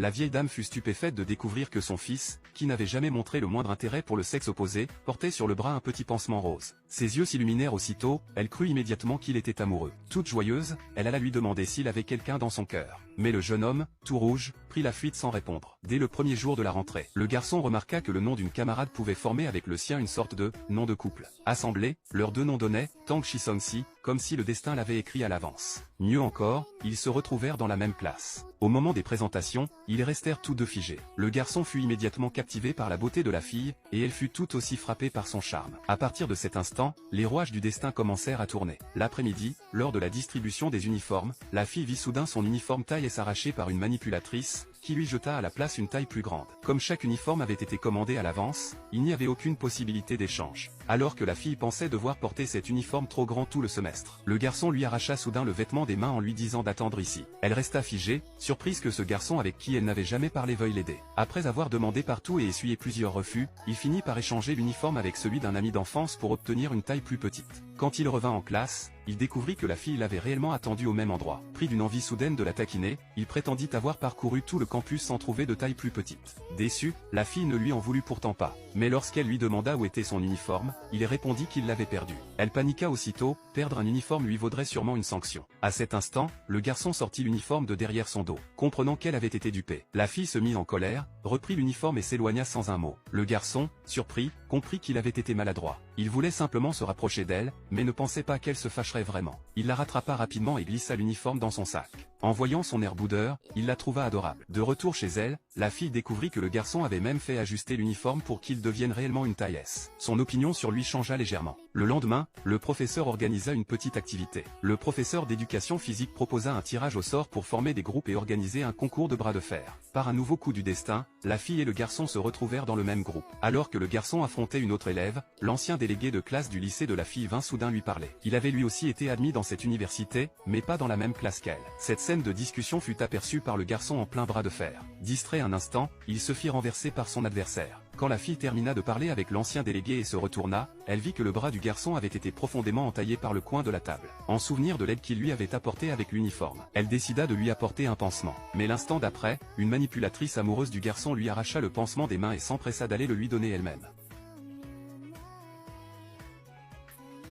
la vieille dame fut stupéfaite de découvrir que son fils, qui n'avait jamais montré le moindre intérêt pour le sexe opposé, portait sur le bras un petit pansement rose. Ses yeux s'illuminèrent aussitôt, elle crut immédiatement qu'il était amoureux. Toute joyeuse, elle alla lui demander s'il avait quelqu'un dans son cœur. Mais le jeune homme, tout rouge, prit la fuite sans répondre. Dès le premier jour de la rentrée, le garçon remarqua que le nom d'une camarade pouvait former avec le sien une sorte de nom de couple. Assemblés, leurs deux noms donnaient Tang Shisong-si, comme si le destin l'avait écrit à l'avance. Mieux encore, ils se retrouvèrent dans la même classe. Au moment des présentations, ils restèrent tous deux figés. Le garçon fut immédiatement captivé par la beauté de la fille, et elle fut tout aussi frappée par son charme. À partir de cet instant, les rouages du destin commencèrent à tourner. L'après-midi, lors de la distribution des uniformes, la fille vit soudain son uniforme taille s'arracher par une manipulatrice, qui lui jeta à la place une taille plus grande. Comme chaque uniforme avait été commandé à l'avance, il n'y avait aucune possibilité d'échange. Alors que la fille pensait devoir porter cet uniforme trop grand tout le semestre, le garçon lui arracha soudain le vêtement des mains en lui disant d'attendre ici. Elle resta figée, surprise que ce garçon avec qui elle n'avait jamais parlé veuille l'aider. Après avoir demandé partout et essuyé plusieurs refus, il finit par échanger l'uniforme avec celui d'un ami d'enfance pour obtenir une taille plus petite. Quand il revint en classe, il découvrit que la fille l'avait réellement attendu au même endroit. Pris d'une envie soudaine de la taquiner, il prétendit avoir parcouru tout le campus sans trouver de taille plus petite. Déçu, la fille ne lui en voulut pourtant pas. Mais lorsqu'elle lui demanda où était son uniforme, il répondit qu'il l'avait perdu. Elle paniqua aussitôt, perdre un uniforme lui vaudrait sûrement une sanction. À cet instant, le garçon sortit l'uniforme de derrière son dos. Comprenant qu'elle avait été dupée, la fille se mit en colère, reprit l'uniforme et s'éloigna sans un mot. Le garçon, surpris, comprit qu'il avait été maladroit. Il voulait simplement se rapprocher d'elle, mais ne pensait pas qu'elle se fâcherait vraiment. Il la rattrapa rapidement et glissa l'uniforme dans son sac. En voyant son air boudeur, il la trouva adorable. De retour chez elle, la fille découvrit que le garçon avait même fait ajuster l'uniforme pour qu'il devienne réellement une taille S. Son opinion sur lui changea légèrement. Le lendemain, le professeur organisa une petite activité. Le professeur d'éducation physique proposa un tirage au sort pour former des groupes et organiser un concours de bras de fer. Par un nouveau coup du destin, la fille et le garçon se retrouvèrent dans le même groupe. Alors que le garçon affrontait une autre élève, l'ancien délégué de classe du lycée de la fille vint soudain lui parler. Il avait lui aussi été admis dans cette université, mais pas dans la même classe qu'elle. Cette scène de discussion fut aperçue par le garçon en plein bras de fer. Distrait un instant, il se fit renverser par son adversaire. Quand la fille termina de parler avec l'ancien délégué et se retourna, elle vit que le bras du garçon avait été profondément entaillé par le coin de la table. En souvenir de l'aide qu'il lui avait apportée avec l'uniforme, elle décida de lui apporter un pansement. Mais l'instant d'après, une manipulatrice amoureuse du garçon lui arracha le pansement des mains et s'empressa d'aller le lui donner elle-même.